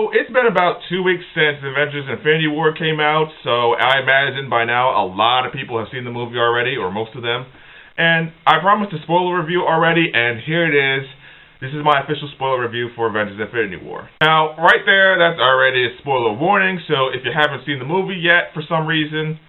So, it's been about 2 weeks since Avengers Infinity War came out, so I imagine by now a lot of people have seen the movie already, or most of them. And I promised a spoiler review already, and here it is. This is my official spoiler review for Avengers Infinity War. Now, right there, that's already a spoiler warning, so if you haven't seen the movie yet for some reason,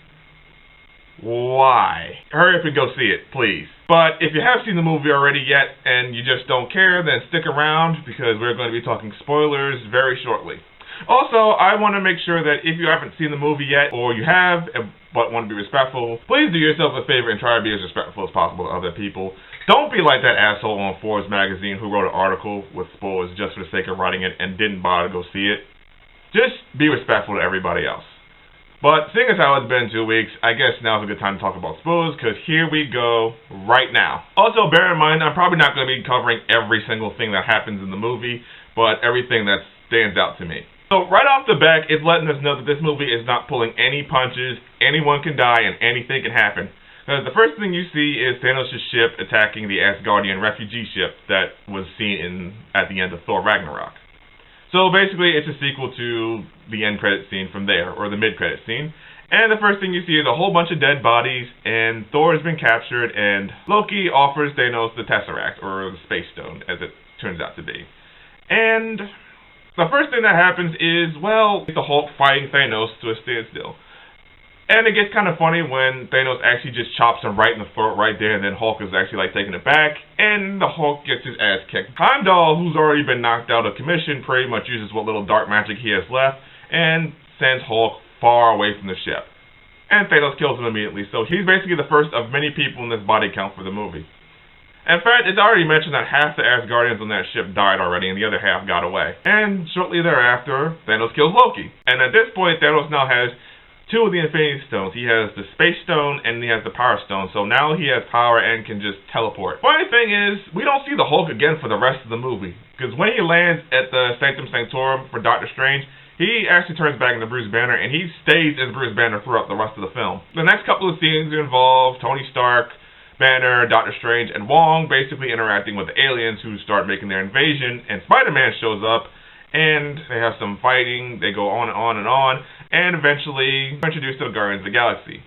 why? Hurry up and go see it, please. But if you have seen the movie already yet and you just don't care, then stick around because we're going to be talking spoilers very shortly. Also, I want to make sure that if you haven't seen the movie yet, or you have but want to be respectful, please do yourself a favor and try to be as respectful as possible to other people. Don't be like that asshole on Forbes magazine who wrote an article with spoilers just for the sake of writing it and didn't bother to go see it. Just be respectful to everybody else. But seeing as how it's been 2 weeks, I guess now's a good time to talk about spoilers, because here we go right now. Also, bear in mind, I'm probably not going to be covering every single thing that happens in the movie, but everything that stands out to me. So right off the bat, it's letting us know that this movie is not pulling any punches, anyone can die, and anything can happen. Because the first thing you see is Thanos' ship attacking the Asgardian refugee ship that was seen at the end of Thor Ragnarok. So basically, it's a sequel to the end credit scene from there, or the mid-credit scene. And the first thing you see is a whole bunch of dead bodies, and Thor has been captured, and Loki offers Thanos the Tesseract, or the Space Stone, as it turns out to be. And the first thing that happens is, well, the Hulk fighting Thanos to a standstill. And it gets kind of funny when Thanos actually just chops him right in the throat right there, and then Hulk is actually like taking it back, and the Hulk gets his ass kicked. Heimdall, who's already been knocked out of commission, pretty much uses what little dark magic he has left, and sends Hulk far away from the ship. And Thanos kills him immediately, so he's basically the first of many people in this body count for the movie. In fact, it's already mentioned that half the Asgardians on that ship died already, and the other half got away. And shortly thereafter, Thanos kills Loki. And at this point, Thanos now has two of the Infinity Stones. He has the Space Stone and he has the Power Stone. So now he has power and can just teleport. Funny thing is, we don't see the Hulk again for the rest of the movie. Because when he lands at the Sanctum Sanctorum for Doctor Strange, he actually turns back into Bruce Banner and he stays as Bruce Banner throughout the rest of the film. The next couple of scenes involve Tony Stark, Banner, Doctor Strange, and Wong basically interacting with the aliens who start making their invasion, and Spider-Man shows up and they have some fighting. They go on and on and on. And eventually introduced to the Guardians of the Galaxy.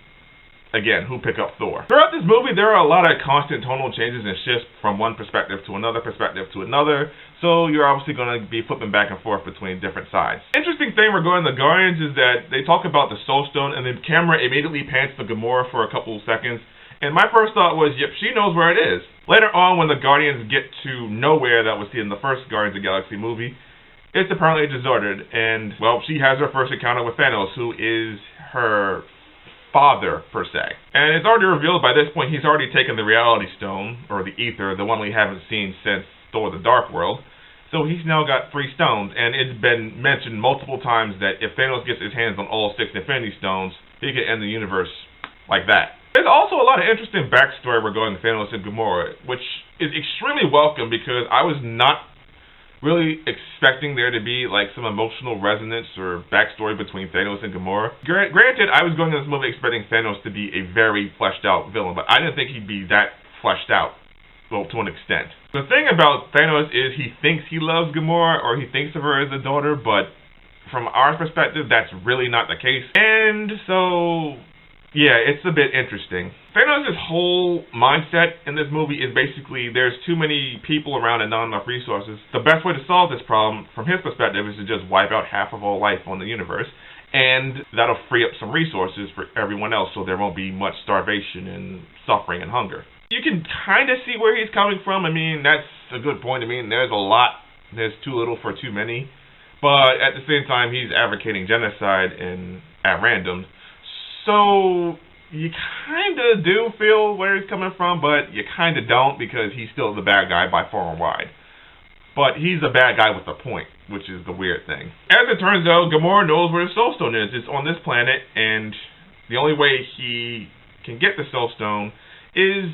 Again, who pick up Thor. Throughout this movie, there are a lot of constant tonal changes and shifts from one perspective to another, so you're obviously going to be flipping back and forth between different sides. Interesting thing regarding the Guardians is that they talk about the Soul Stone, and the camera immediately pans to Gamora for a couple of seconds, and my first thought was, yep, she knows where it is. Later on, when the Guardians get to nowhere that was seen in the first Guardians of the Galaxy movie, it's apparently deserted, and, well, she has her first encounter with Thanos, who is her father, per se. And it's already revealed by this point he's already taken the Reality Stone, or the Ether, the one we haven't seen since Thor the Dark World. So he's now got 3 stones, and it's been mentioned multiple times that if Thanos gets his hands on all 6 Infinity Stones, he can end the universe like that. There's also a lot of interesting backstory regarding Thanos and Gamora, which is extremely welcome because I was not really expecting there to be like some emotional resonance or backstory between Thanos and Gamora. Granted, I was going to this movie expecting Thanos to be a very fleshed out villain, but I didn't think he'd be that fleshed out, well, to an extent. The thing about Thanos is he thinks he loves Gamora, or he thinks of her as a daughter, but from our perspective, that's really not the case. And so, yeah, it's a bit interesting. Thanos' whole mindset in this movie is basically there's too many people around and not enough resources. The best way to solve this problem, from his perspective, is to just wipe out half of all life on the universe, and that'll free up some resources for everyone else so there won't be much starvation and suffering and hunger. You can kind of see where he's coming from. I mean, that's a good point. I mean, there's a lot. There's too little for too many. But at the same time, he's advocating genocide and at random. So you kind of do feel where he's coming from, but you kind of don't because he's still the bad guy by far and wide. But he's a bad guy with a point, which is the weird thing. As it turns out, Gamora knows where the Soul Stone is. It's on this planet, and the only way he can get the Soul Stone is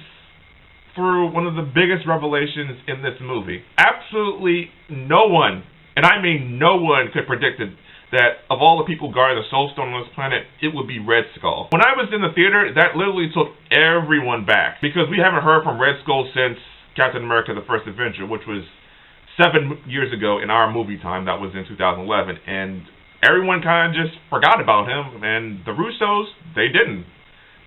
through one of the biggest revelations in this movie. Absolutely no one, and I mean no one, could predict it, that of all the people guarding the Soul Stone on this planet, it would be Red Skull. When I was in the theater, that literally took everyone back, because we haven't heard from Red Skull since Captain America: The First Avenger, which was 7 years ago in our movie time. That was in 2011, and everyone kind of just forgot about him, and the Russos, they didn't.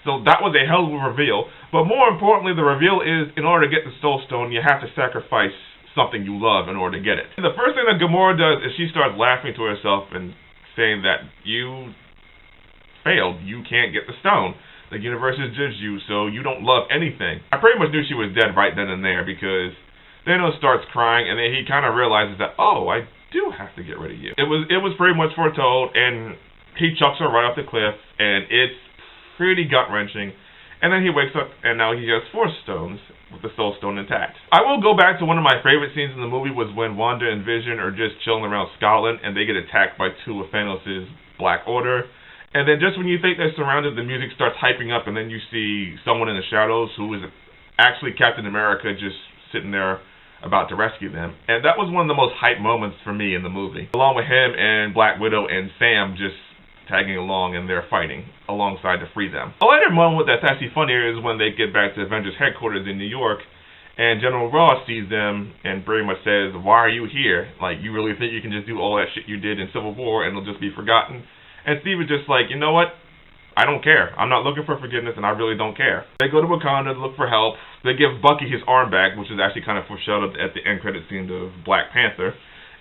So that was a hell of a reveal. But more importantly, the reveal is, in order to get the Soul Stone, you have to sacrifice something you love in order to get it. And the first thing that Gamora does is she starts laughing to herself and saying that you failed. You can't get the stone. The universe has judged you, so you don't love anything. I pretty much knew she was dead right then and there, because Thanos starts crying, and then he kind of realizes that, oh, I do have to get rid of you. It was pretty much foretold, and he chucks her right off the cliff, and it's pretty gut-wrenching. And then he wakes up, and now he has 4 stones with the Soul Stone intact. I will go back to one of my favorite scenes in the movie was when Wanda and Vision are just chilling around Scotland, and they get attacked by 2 of Thanos' Black Order. And then just when you think they're surrounded, the music starts hyping up, and then you see someone in the shadows who is actually Captain America just sitting there about to rescue them. And that was one of the most hype moments for me in the movie. Along with him and Black Widow and Sam just tagging along, and they're fighting alongside to free them. A later moment that's actually funnier is when they get back to Avengers headquarters in New York, and General Ross sees them and pretty much says, why are you here? Like, you really think you can just do all that shit you did in Civil War and it'll just be forgotten? And Steve is just like, you know what? I don't care. I'm not looking for forgiveness, and I really don't care. They go to Wakanda to look for help. They give Bucky his arm back, which is actually kind of foreshadowed at the end credit scene of Black Panther.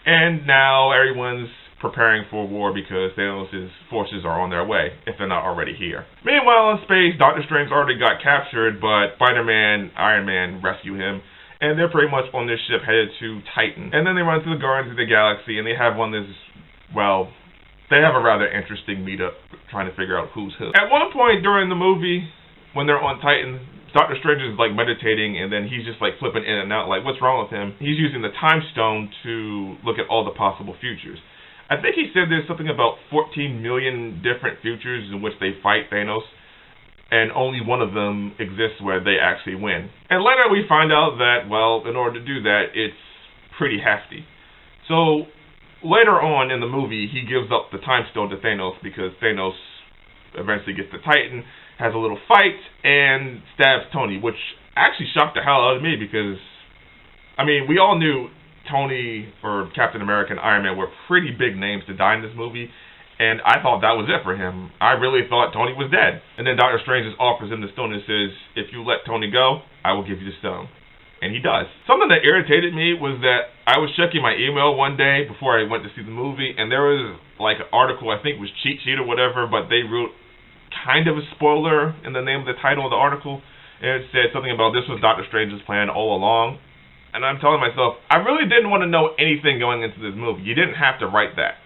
And now everyone's preparing for war because Thanos' forces are on their way, if they're not already here. Meanwhile, in space, Doctor Strange already got captured, but Spider-Man, Iron Man rescue him. And they're pretty much on this ship headed to Titan. And then they run to the Guardians of the Galaxy, and they have one of these, well, they have a rather interesting meetup trying to figure out who's who. At one point during the movie, when they're on Titan, Doctor Strange is like meditating, and then he's just like flipping in and out, like what's wrong with him? He's using the Time Stone to look at all the possible futures. I think he said there's something about 14 million different futures in which they fight Thanos, and only one of them exists where they actually win. And later we find out that, well, in order to do that, it's pretty hefty. So later on in the movie, he gives up the Time Stone to Thanos because Thanos eventually gets to Titan, has a little fight, and stabs Tony, which actually shocked the hell out of me because, I mean, we all knew Tony or Captain America and Iron Man were pretty big names to die in this movie, and I thought that was it for him. I really thought Tony was dead. And then Doctor Strange just offers him the stone and says, if you let Tony go, I will give you the stone. And he does. Something that irritated me was that I was checking my email one day before I went to see the movie, and there was like an article, I think it was Cheat Sheet or whatever, but they wrote kind of a spoiler in the name of the title of the article, and it said something about this was Doctor Strange's plan all along. And I'm telling myself, I really didn't want to know anything going into this movie. You didn't have to write that.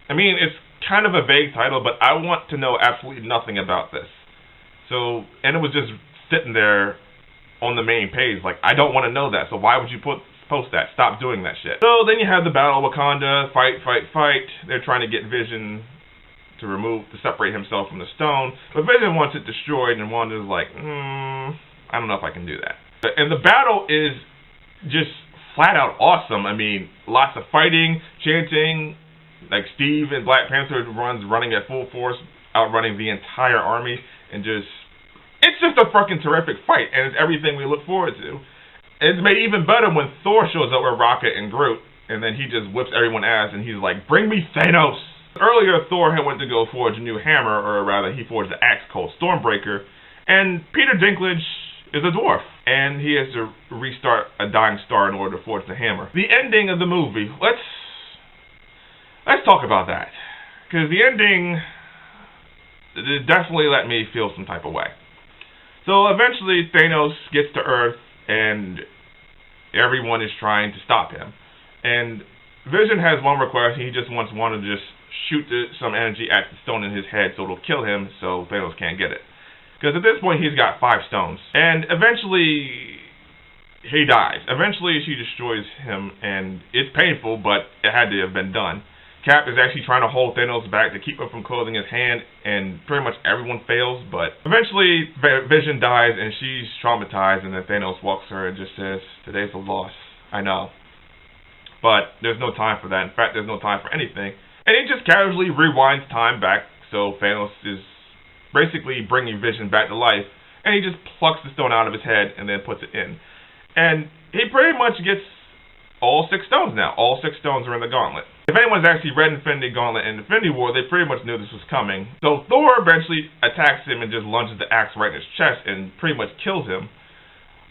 I mean, it's kind of a vague title, but I want to know absolutely nothing about this. So, and it was just sitting there on the main page. Like, I don't want to know that, so why would you post that? Stop doing that shit. So then you have the Battle of Wakanda, fight. They're trying to get Vision to separate himself from the stone. But Vision wants it destroyed, and Wanda's like, I don't know if I can do that. And the battle is just flat out awesome. I mean, lots of fighting, chanting, like Steve in Black Panther running at full force, outrunning the entire army, and it's just a fucking terrific fight, and it's everything we look forward to. And it's made even better when Thor shows up with Rocket and Groot, and then he just whips everyone ass, and he's like, bring me Thanos! Earlier, Thor had went to go forge a new hammer, or rather, he forged an axe called Stormbreaker, and Peter Dinklage is a dwarf, and he has to restart a dying star in order to forge the hammer. The ending of the movie, let's talk about that, because the ending definitely let me feel some type of way. So eventually Thanos gets to Earth, and everyone is trying to stop him. And Vision has one request. He just wants one to just shoot some energy at the stone in his head so it'll kill him so Thanos can't get it. Because at this point, he's got 5 stones. And eventually, he dies. Eventually, she destroys him, and it's painful, but it had to have been done. Cap is actually trying to hold Thanos back to keep him from closing his hand, and pretty much everyone fails. But eventually, Vision dies, and she's traumatized, and then Thanos walks her and just says, today's a loss. I know. But there's no time for that. In fact, there's no time for anything. And he just casually rewinds time back, so Thanos is basically bringing Vision back to life, and he just plucks the stone out of his head and then puts it in. And he pretty much gets all 6 stones now. All 6 stones are in the gauntlet. If anyone's actually read Infinity Gauntlet and Infinity War, they pretty much knew this was coming. So Thor eventually attacks him and just lunges the axe right in his chest and pretty much kills him.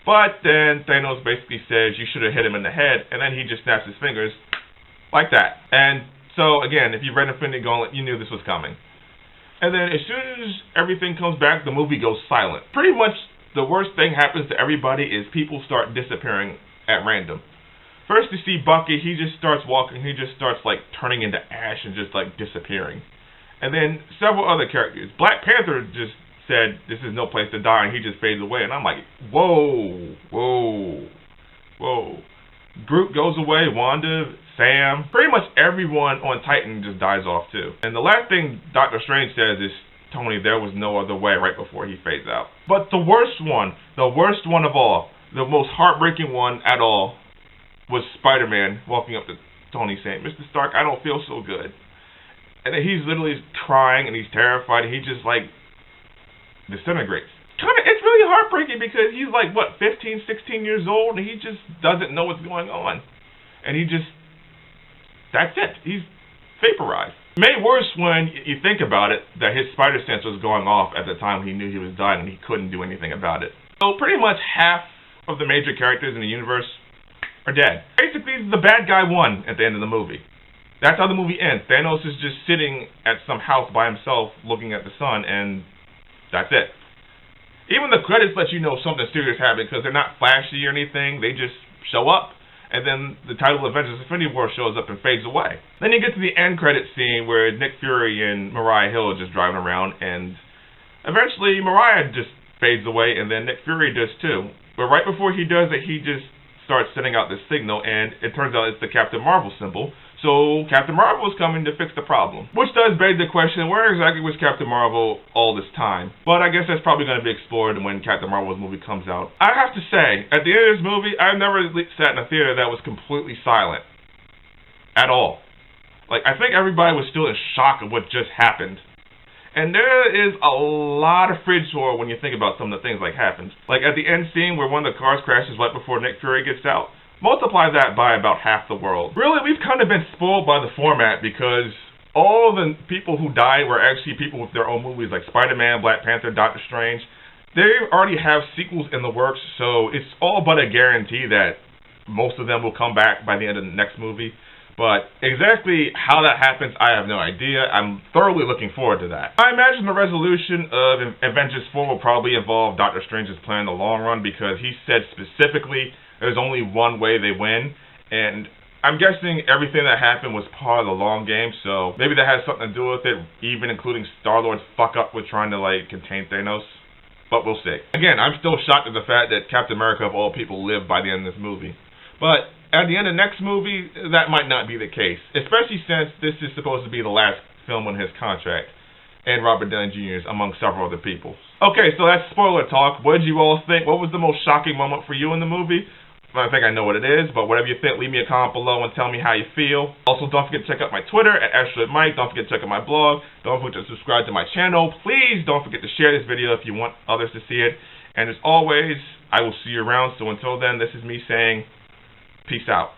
But then Thanos basically says, you should have hit him in the head, and then he just snaps his fingers like that. And so, again, if you read Infinity Gauntlet, you knew this was coming. And then as soon as everything comes back, the movie goes silent. Pretty much the worst thing happens to everybody is people start disappearing at random. First you see Bucky, he just starts walking, he just starts like turning into ash and just like disappearing. And then several other characters. Black Panther just said, this is no place to die, and he just fades away. And I'm like, whoa, whoa, whoa. Groot goes away, Wanda, Sam, pretty much everyone on Titan just dies off too. And the last thing Doctor Strange says is, Tony, there was no other way, right before he fades out. But the worst one of all, the most heartbreaking one at all, was Spider-Man walking up to Tony saying, Mr. Stark, I don't feel so good. And then he's literally crying and he's terrified and he just like disintegrates. It's really heartbreaking because he's like, what, 15, 16 years old, and he just doesn't know what's going on. And that's it. He's vaporized. Made worse when you think about it, that his spider sense was going off at the time he knew he was dying and he couldn't do anything about it. So pretty much half of the major characters in the universe are dead. Basically, the bad guy won at the end of the movie. That's how the movie ends. Thanos is just sitting at some house by himself looking at the sun, and that's it. Even the credits let you know something serious happened because they're not flashy or anything. They just show up, and then the title Avengers Infinity War shows up and fades away. Then you get to the end credit scene where Nick Fury and Mariah Hill are just driving around, and eventually Mariah just fades away, and then Nick Fury does too. But right before he does it, he just starts sending out this signal, and it turns out it's the Captain Marvel symbol. So Captain Marvel is coming to fix the problem. Which does beg the question, where exactly was Captain Marvel all this time? But I guess that's probably going to be explored when Captain Marvel's movie comes out. I have to say, at the end of this movie, I've never sat in a theater that was completely silent. At all. Like, I think everybody was still in shock of what just happened. And there is a lot of fridge horror when you think about some of the things like happened. Like at the end scene where one of the cars crashes right before Nick Fury gets out. Multiply that by about half the world. Really, we've kind of been spoiled by the format because all the people who died were actually people with their own movies like Spider-Man, Black Panther, Doctor Strange. They already have sequels in the works, so it's all but a guarantee that most of them will come back by the end of the next movie. But exactly how that happens, I have no idea. I'm thoroughly looking forward to that. I imagine the resolution of Avengers 4 will probably involve Doctor Strange's plan in the long run because he said specifically there's only one way they win. And I'm guessing everything that happened was part of the long game, so maybe that has something to do with it, even including Star-Lord's fuck up with trying to like contain Thanos. But we'll see. Again, I'm still shocked at the fact that Captain America of all people lived by the end of this movie. But at the end of the next movie, that might not be the case, especially since this is supposed to be the last film on his contract, and Robert Downey Jr.'s among several other people. Okay, so that's spoiler talk. What did you all think? What was the most shocking moment for you in the movie? I think I know what it is, but whatever you think, leave me a comment below and tell me how you feel. Also, don't forget to check out my Twitter at @AstroMike. Don't forget to check out my blog. Don't forget to subscribe to my channel. Please don't forget to share this video if you want others to see it. And as always, I will see you around. So until then, this is me saying, peace out.